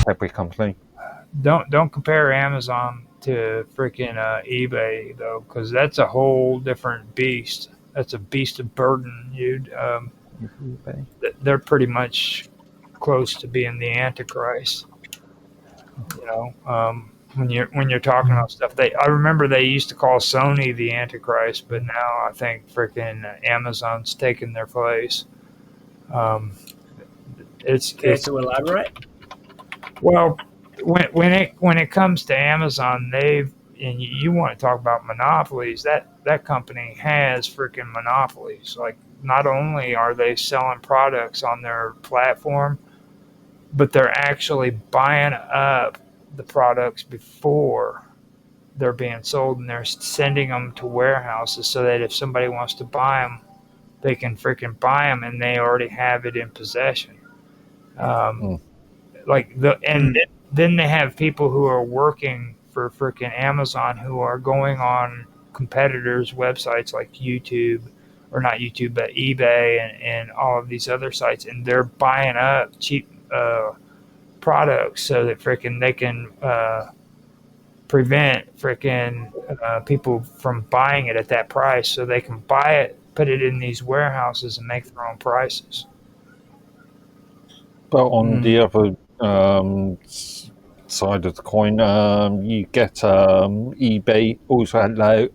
every company. Don't compare Amazon to freaking eBay though, because that's a whole different beast. That's a beast of burden, dude. eBay. They're pretty much close to being the Antichrist. You know, when you're talking about stuff, I remember they used to call Sony the Antichrist, but now I think freaking Amazon's taken their place. Um, Care it's to elaborate? Well, when it comes to Amazon, and you want to talk about monopolies, that company has freaking monopolies. Like, not only are they selling products on their platform, but they're actually buying up the products before they're being sold, and they're sending them to warehouses so that if somebody wants to buy them, they can freaking buy them, and they already have it in possession. Um, and then they have people who are working for freaking Amazon who are going on competitors' websites like YouTube, or not YouTube, but eBay and all of these other sites, and they're buying up cheap products so that freaking they can prevent freaking people from buying it at that price, so they can buy it, put it in these warehouses, and make their own prices. But on the other side of the coin, you get eBay also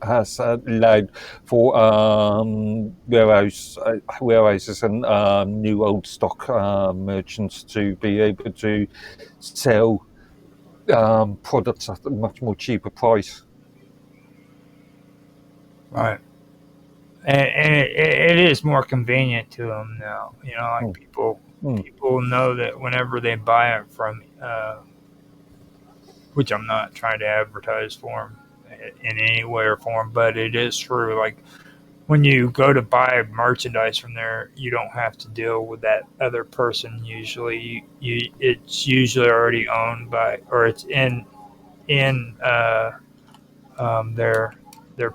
has allowed for warehouses and new old stock merchants to be able to sell products at a much more cheaper price. Right. And it is more convenient to them now. You know, like people know that whenever they buy it from, which I'm not trying to advertise for them in any way or form, but it is true. Like, when you go to buy merchandise from there, you don't have to deal with that other person. Usually, it's usually already owned by, or it's in their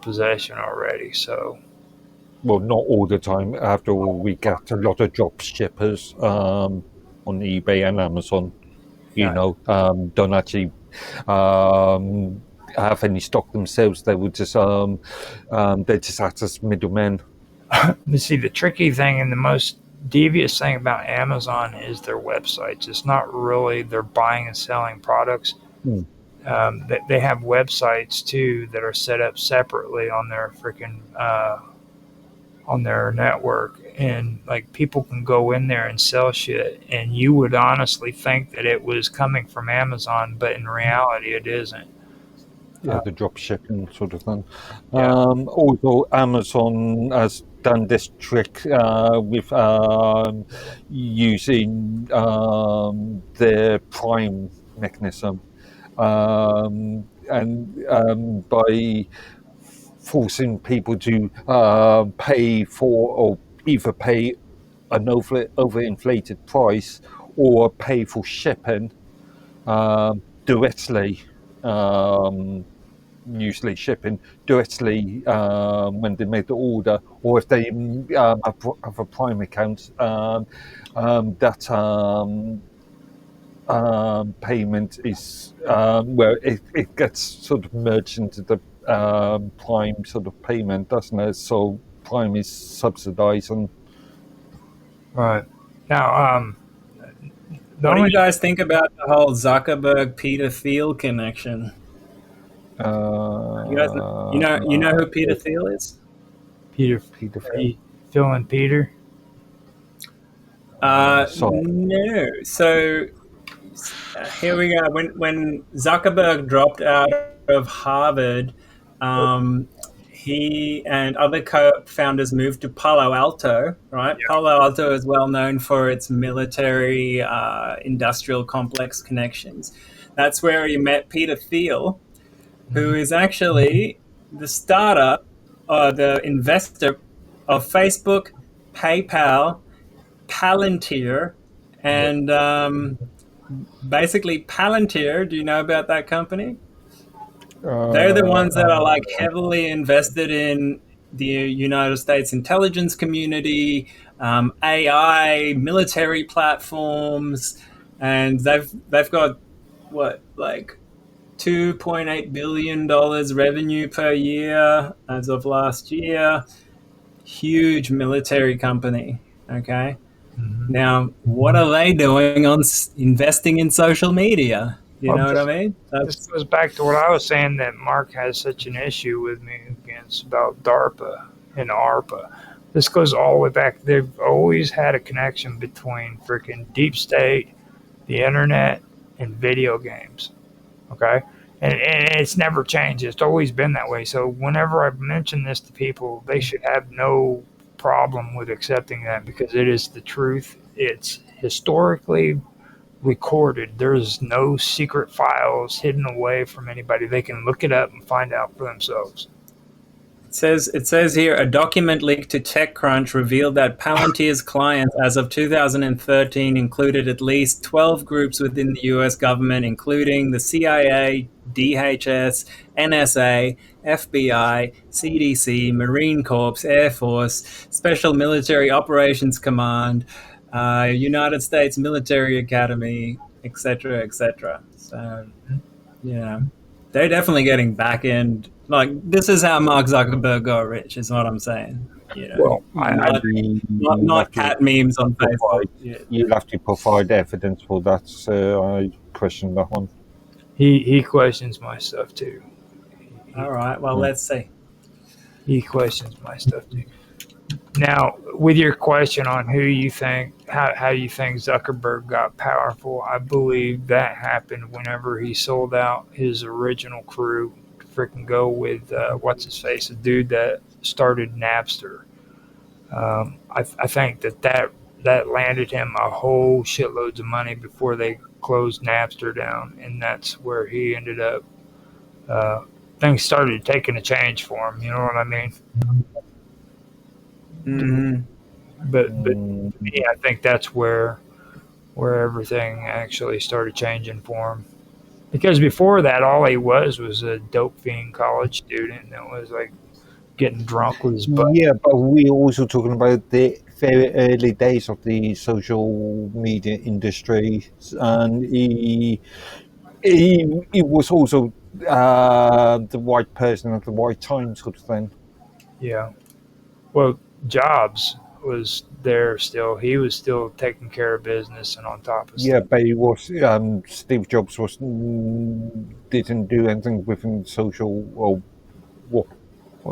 possession already. So. Well, not all the time. After all, we get a lot of drop shippers on eBay and Amazon. Don't actually have any stock themselves. They would just they just act as middlemen. You see, the tricky thing and the most devious thing about Amazon is their websites. It's not really they're buying and selling products. They have websites too that are set up separately on their freaking on their network, and like people can go in there and sell shit, and you would honestly think that it was coming from Amazon, but in reality it isn't. Yeah, the drop shipping sort of thing. Yeah. Also, Amazon has done this trick with using their Prime mechanism, and by forcing people to pay for, or either pay an overinflated price or pay for shipping directly, usually shipping directly when they make the order, or if they have a Prime account, that payment is where it gets sort of merged into the Prime sort of payment, doesn't it? So Prime is subsidizing. Right. Now, what do you guys think about the whole Zuckerberg Peter Thiel connection? You guys, you know who Peter Thiel is? Peter Phil and Peter. No. So here we go. When Zuckerberg dropped out of Harvard, he and other co-founders moved to Palo Alto, right? Yeah. Palo Alto is well known for its military industrial complex connections. That's where he met Peter Thiel, who is actually the startup, the investor of Facebook, PayPal, Palantir, and basically Palantir. Do you know about that company? They're the ones that are like heavily invested in the United States intelligence community, AI, military platforms, and they've got what, like $2.8 billion revenue per year as of last year. Huge military company. Okay. Now, what are they doing on investing in social media? You Well, know what I mean? this goes back to what I was saying, that Mark has such an issue with me against about DARPA and ARPA. This goes all the way back. They've always had a connection between freaking deep state, the internet, and video games. Okay? And it's never changed. It's always been that way. So whenever I mention this to people, they should have no problem with accepting that, because it is the truth. It's historically recorded. There's no secret files hidden away from anybody. They can look it up and find out for themselves. It says here, a document leaked to TechCrunch revealed that Palantir's clients as of 2013 included at least 12 groups within the US government, including the CIA, DHS, NSA, FBI, CDC, Marine Corps, Air Force, Special Military Operations Command, United States Military Academy, etc., etc. So, they're definitely getting back end. Like, this is how Mark Zuckerberg got rich, is what I'm saying. Well, not cat memes on Facebook. You'll have to provide evidence for that. So I question that one. He questions my stuff too. All right. Well, let's see. He questions my stuff too. Now, with your question on how you think Zuckerberg got powerful, I believe that happened whenever he sold out his original crew to freaking go with what's his face, a dude that started Napster. I think that landed him a whole shitloads of money before they closed Napster down, and that's where he ended up. Things started taking a change for him. You know what I mean? Mm-hmm. But to me, I think that's where everything actually started changing for him. Because before that, all he was a dope fiend college student that was like getting drunk with his buddy. Yeah, but we're also talking about the very early days of the social media industry, and he was also the right person at the right time, sort of thing. Yeah. Well, Jobs was there still. He was still taking care of business and on top of stuff. Yeah, but he was Steve Jobs didn't do anything within social. Well,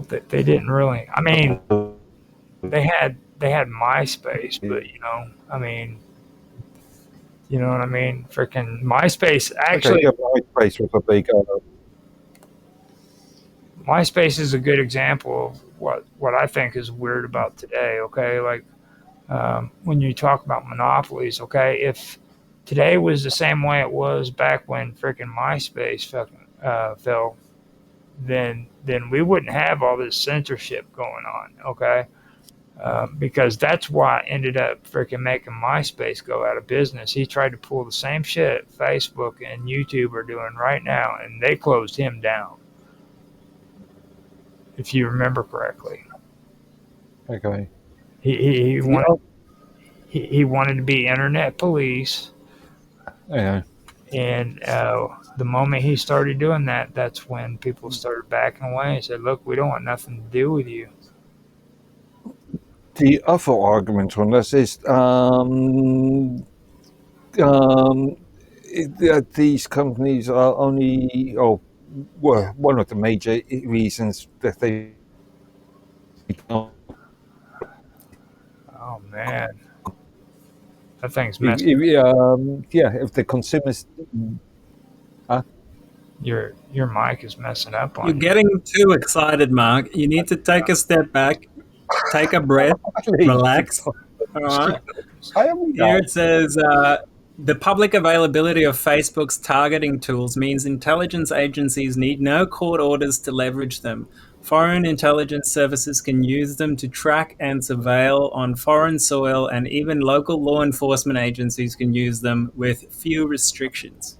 they didn't really. I mean, they had MySpace, but you know what I mean. Freaking MySpace actually. Okay, yeah, MySpace was a big. MySpace is a good example of what I think is weird about today. Okay, like when you talk about monopolies. Okay, if today was the same way it was back when freaking MySpace fell, then we wouldn't have all this censorship going on. Okay, because that's why ended up freaking making MySpace go out of business. He tried to pull the same shit Facebook and YouTube are doing right now, and they closed him down. If you remember correctly. Okay. He wanted to be internet police. Yeah. And the moment he started doing that, that's when people started backing away and said, "Look, we don't want nothing to do with you." The other argument on this is that these companies are only, one of the major reasons that they. Oh man, that thing's messed up. If the consumers. Your mic is messing up on you. You're getting too excited, Mark. You need to take a step back, take a breath, relax. All right. Here it says. The public availability of Facebook's targeting tools means intelligence agencies need no court orders to leverage them. Foreign intelligence services can use them to track and surveil on foreign soil, and even local law enforcement agencies can use them with few restrictions.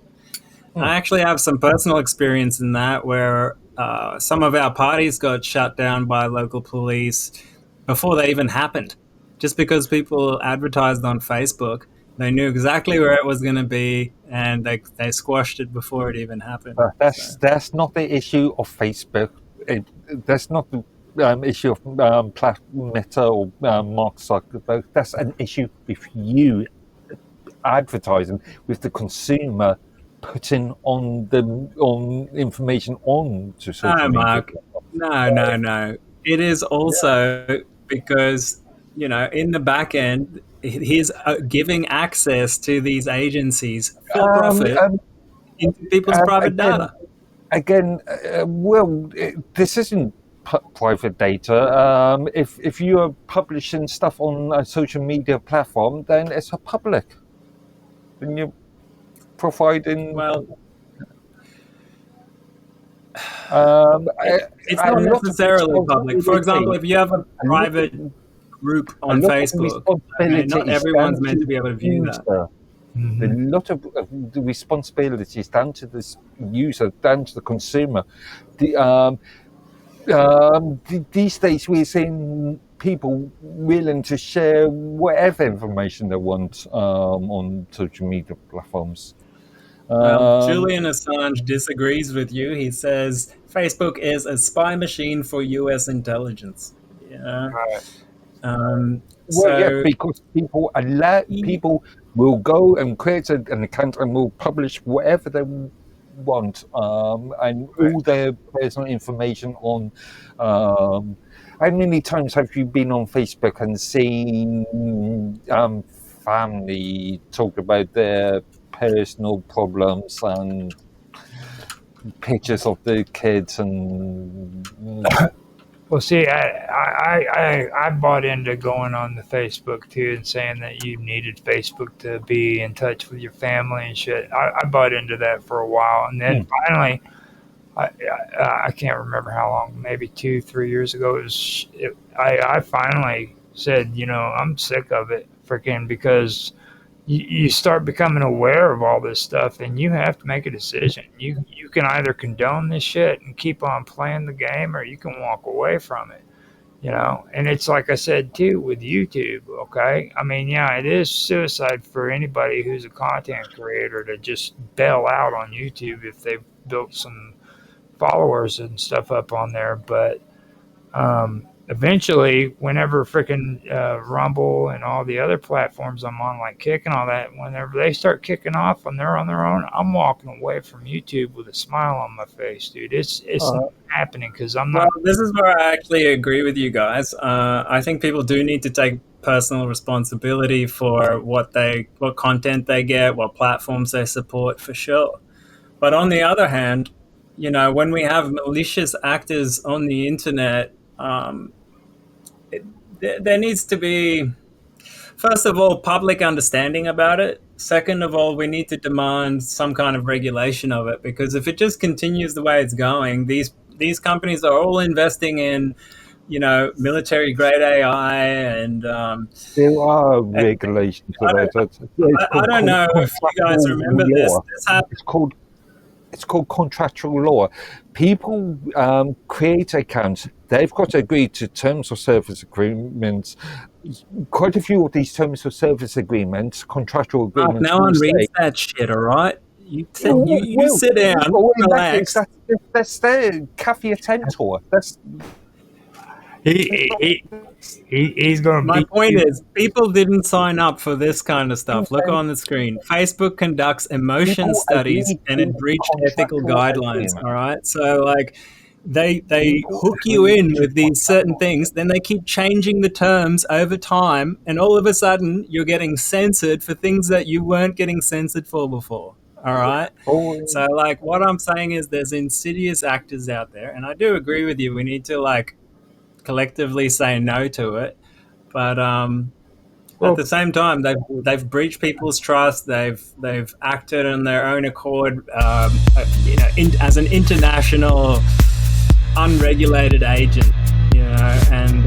I actually have some personal experience in that, where some of our parties got shut down by local police before they even happened, just because people advertised on Facebook. They knew exactly where it was going to be, and they squashed it before it even happened. That's not the issue of Facebook. That's not the issue of Meta or Mark Zuckerberg. That's an issue with you advertising, with the consumer putting on information on to social No, media. Mark. No. It is also because, in the back end, he's giving access to these agencies for profit into people's private data. Again, this isn't private data. If you are publishing stuff on a social media platform, then it's a public. Then you're providing. Well, it's a not lot of necessarily public. For example, if you have a private group on lot of Facebook, responsibility not is everyone's down meant to to be able to view that. user. A lot of the responsibility is down to this user, down to the consumer. These days, we're seeing people willing to share whatever information they want on social media platforms. Julian Assange disagrees with you. He says Facebook is a spy machine for U.S. intelligence. Because people will go and create an account and will publish whatever they want, and all their personal information on. How many times have you been on Facebook and seen family talk about their personal problems and pictures of the kids and? Well, see, I bought into going on the Facebook too and saying that you needed Facebook to be in touch with your family and shit. I bought into that for a while, and then finally, I can't remember how long, maybe 2-3 years ago, I finally said, I'm sick of it, freaking, because you start becoming aware of all this stuff, and you have to make a decision. You can either condone this shit and keep on playing the game, or you can walk away from it, And it's like I said too with YouTube. Okay, I mean, yeah, it is suicide for anybody who's a content creator to just bail out on YouTube if they've built some followers and stuff up on there, but eventually, whenever freaking Rumble and all the other platforms I'm on, like Kick and all that, whenever they start kicking off and they're on their own, I'm walking away from YouTube with a smile on my face, dude. It's not happening because I'm not. Well, this is where I actually agree with you guys. I think people do need to take personal responsibility for what content they get, what platforms they support, for sure. But on the other hand, when we have malicious actors on the internet, there needs to be, first of all, public understanding about it. Second of all, we need to demand some kind of regulation of it, because if it just continues the way it's going, these companies are all investing in, military grade AI, and there are regulations for that. I don't know if you guys remember this. It's called contractual law. People create accounts. They've got to agree to terms of service agreements. Quite a few of these terms of service agreements, contractual agreements. No one reads that shit, all right? You sit down, relax. That's their Kathy Tentor. That's. He's going to. My point is, people didn't sign up for this kind of stuff. Look on the screen. Facebook conducts emotion studies, and it breached ethical guidelines. All right, so they hook you in with these certain things, then they keep changing the terms over time, and all of a sudden you're getting censored for things that you weren't getting censored for before. All right. So what I'm saying is, there's insidious actors out there, and I do agree with you. We need to collectively say no to it, but at the same time, they've breached people's trust. They've acted on their own accord, as an international unregulated agent, and